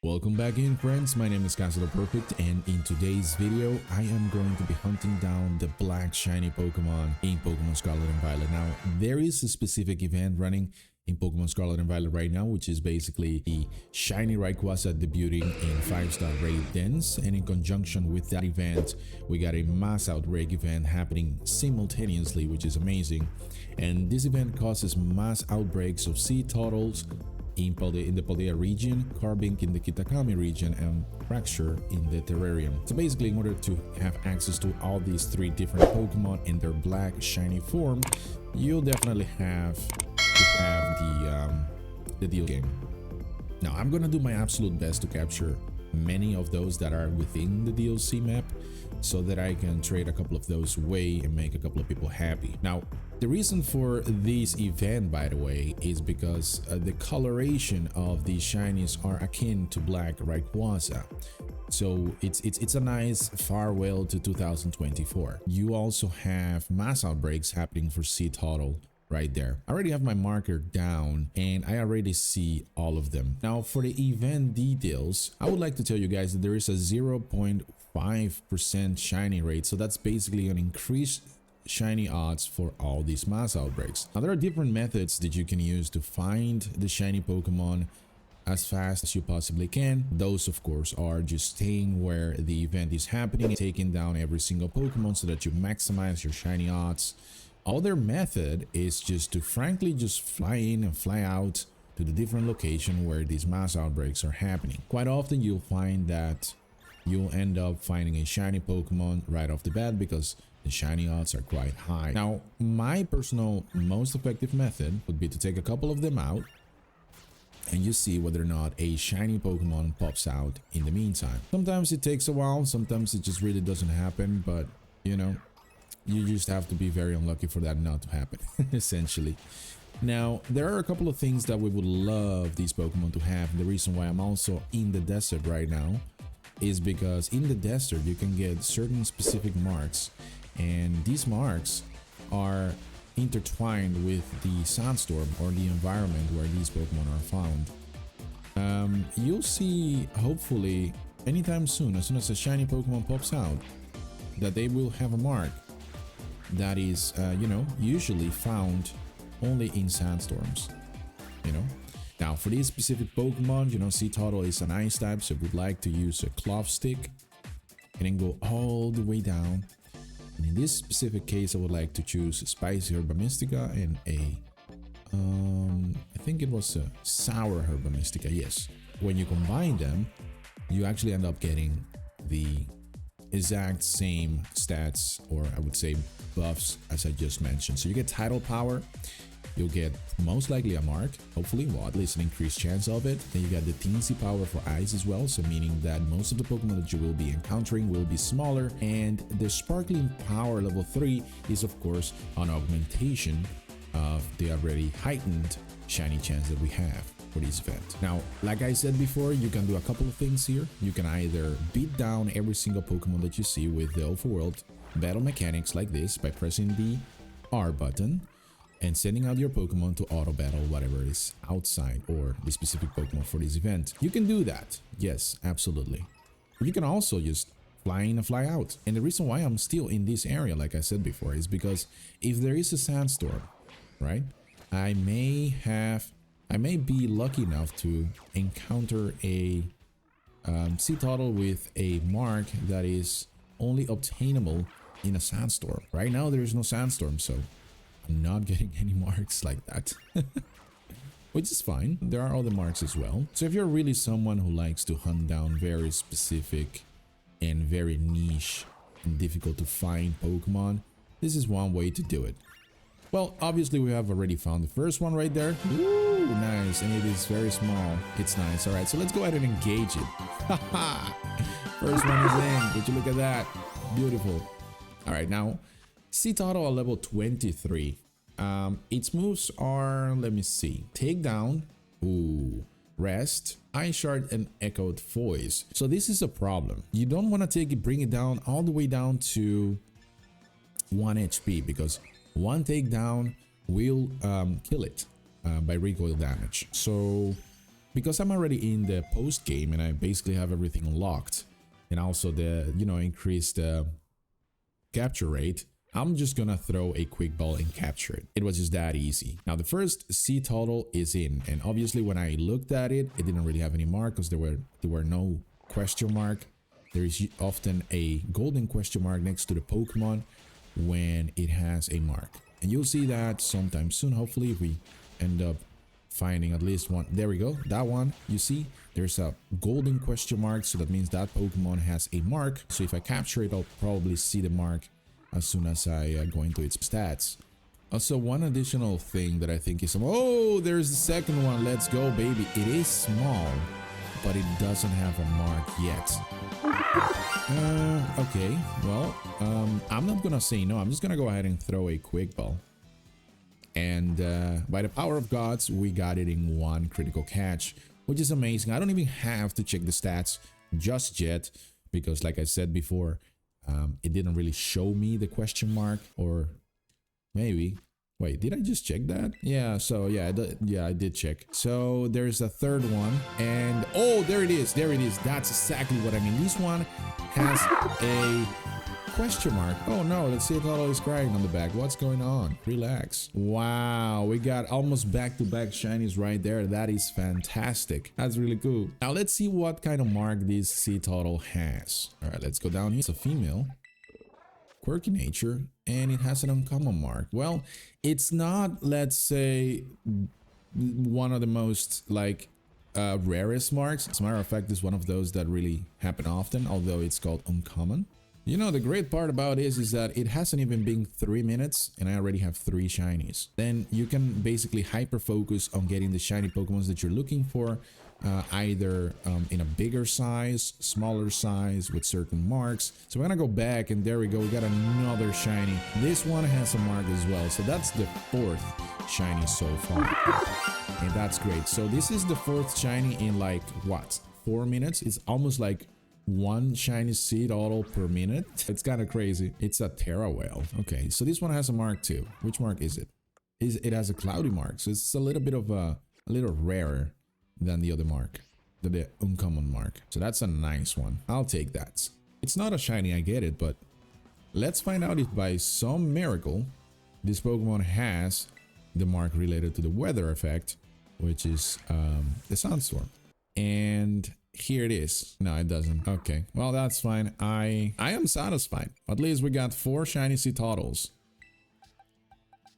Welcome back in, friends. My name is Perfect, and in today's video I am going to be hunting down the black shiny Pokemon in Pokemon Scarlet and Violet. Now there is a specific event running in Pokemon Scarlet and Violet right now, which is basically the shiny Rayquaza debuting in 5-star raid dens, and in conjunction with that event we got a mass outbreak event happening simultaneously, which is amazing. And this event causes mass outbreaks of Cetoddles in the Paldea region, Carbink in the Kitakami region, and Fraxure in the Terarium. So basically, in order to have access to all these three different Pokemon in their black shiny form, you'll definitely have to have the deal game. Now I'm gonna do my absolute best to capture many of those that are within the DLC map, so that I can trade a couple of those away and make a couple of people happy. Now, the reason for this event, by the way, is because the coloration of these shinies are akin to black Rayquaza. So it's a nice farewell to 2024. You also have mass outbreaks happening for Cetoddle right there. I already have my marker down and I already see all of them. Now for the event details, I would like to tell you guys that there is a 0.5% shiny rate. So that's basically an increased shiny odds for all these mass outbreaks. Now there are different methods that you can use to find the shiny Pokemon as fast as you possibly can. Those of course are just staying where the event is happening and taking down every single Pokemon so that you maximize your shiny odds. Other method is just to frankly just fly in and fly out to the different location where these mass outbreaks are happening. Quite often you'll find that you'll end up finding a shiny Pokemon right off the bat because the shiny odds are quite high. Now my personal most effective method would be to take a couple of them out and you see whether or not a shiny Pokemon pops out in the meantime. Sometimes it takes a while, sometimes it just really doesn't happen, but you know, you just have to be very unlucky for that not to happen essentially. Now there are a couple of things that we would love these Pokemon to have. The reason why I'm also in the desert right now is because in the desert you can get certain specific marks, and these marks are intertwined with the sandstorm or the environment where these Pokemon are found. You'll see hopefully anytime soon, as soon as a shiny Pokemon pops out, that they will have a mark that is you know, usually found only in sandstorms, you know. Now for these specific Pokemon, you know, Cetoddle is an ice type, so we'd like to use a cloth stick and then go all the way down. And in this specific case I would like to choose a spicy Herba Mystica and a I think it was a sour Herba Mystica. Yes, when you combine them you actually end up getting the exact same stats, or I would say buffs, as I just mentioned. So you get tidal power, you'll get most likely a mark, hopefully, well at least an increased chance of it. Then you got the teensy power for ice as well, so meaning that most of the Pokemon that you will be encountering will be smaller. And the sparkling power level 3 is of course an augmentation of the already heightened shiny chance that we have for this event. Now like I said before, you can do a couple of things here. You can either beat down every single Pokemon that you see with the overworld battle mechanics like this by pressing the R button and sending out your Pokemon to auto battle whatever is outside or the specific Pokemon for this event. You can do that, yes, absolutely. But you can also just fly in and fly out. And the reason why I'm still in this area, like I said before, is because if there is a sandstorm, right, I may be lucky enough to encounter a Cetoddle with a mark that is only obtainable in a sandstorm. Right now there is no sandstorm, so I'm not getting any marks like that. Which is fine. There are other marks as well. So if you're really someone who likes to hunt down very specific and very niche and difficult to find Pokemon, this is one way to do it. Well, obviously we have already found the first one right there. Ooh, nice. And it is very small. It's nice. All right, so let's go ahead and engage it. First one is in. Would you look at that? Beautiful. All right, now Cetoddle at level 23. Its moves are, let me see, Takedown, ooh, Rest, Ice Shard, and Echoed Voice. So this is a problem. You don't want to bring it down all the way down to 1 HP, because one takedown will kill it by recoil damage. So because I'm already in the post game and I basically have everything unlocked, and also the, you know, increased capture rate, I'm just gonna throw a quick ball and capture it. It was just that easy. Now the first Cetoddle is in, and obviously when I looked at it, it didn't really have any mark because there were no question mark. There is often a golden question mark next to the Pokemon when it has a mark, and you'll see that sometime soon. Hopefully, if we end up finding at least one. There we go. That one, you see, there's a golden question mark, so that means that Pokemon has a mark. So if I capture it, I'll probably see the mark as soon as I go into its stats. Also, one additional thing that I think is... Oh, there's the second one. Let's go, baby. It is small, but it doesn't have a mark yet. Okay, well, I'm not gonna say no. I'm just gonna go ahead and throw a quick ball. And by the power of gods, we got it in one critical catch, which is amazing. I don't even have to check the stats just yet, because like I said before, it didn't really show me the question mark, or maybe... Wait, did I just check that? Yeah, so yeah, I did check. So there's a third one, and oh, there it is. There it is. That's exactly what I mean. This one has a question mark. Oh no, let's see if Cetoddle is crying on the back. What's going on? Relax. Wow, we got almost back-to-back shinies right there. That is fantastic. That's really cool. Now let's see what kind of mark this Cetoddle has. All right, let's go down here. It's a female. Quirky nature, and it has an uncommon mark. Well, it's not, let's say, one of the most like rarest marks. As a matter of fact, it's one of those that really happen often, although it's called uncommon. You know, the great part about it is that it hasn't even been 3 minutes and I already have 3 shinies. Then you can basically hyper focus on getting the shiny Pokemons that you're looking for, either in a bigger size, smaller size with certain marks. So we're gonna go back, and there we go. We got another shiny. This one has a mark as well. So that's the 4th shiny so far. And that's great. So this is the 4th shiny in like what, 4 minutes? It's almost like 1 shiny Cetoddle per minute. It's kind of crazy. It's a Terra whale. Okay, so this one has a mark too. Which mark is it? It has a cloudy mark, so it's a little bit of a little rarer than the other mark, the uncommon mark. So that's a nice one. I'll take that. It's not a shiny, I get it, but let's find out if by some miracle this Pokemon has the mark related to the weather effect, which is the sandstorm. And here it is. No, it doesn't. Okay, well, that's fine. I am satisfied. At least we got 4 shiny Cetoddles.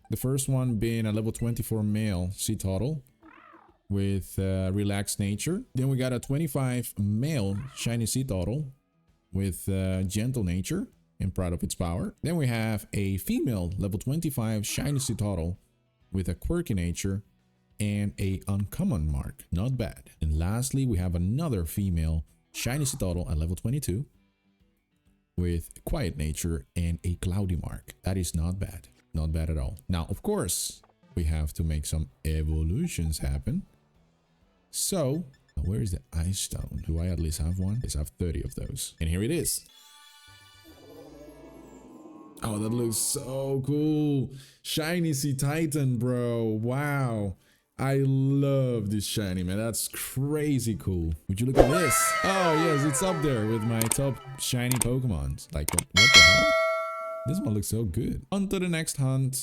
The first one being a level 24 male Cetoddle with relaxed nature. Then we got a 25 male shiny Cetoddle with gentle nature and proud of its power. Then we have a female level 25 shiny Cetoddle with a quirky nature and a uncommon mark. Not bad. And lastly, we have another female shiny Cetoddle at level 22 with quiet nature and a cloudy mark. That is not bad. Not bad at all. Now, of course, we have to make some evolutions happen. So, where is the ice stone? Do I at least have one? Yes, I have 30 of those. And here it is. Oh, that looks so cool. Shiny Cetitan, bro. Wow. I love this shiny, man. That's crazy cool. Would you look at this? Oh, yes, it's up there with my top shiny Pokemons. Like, what the hell? This one looks so good. On to the next hunt.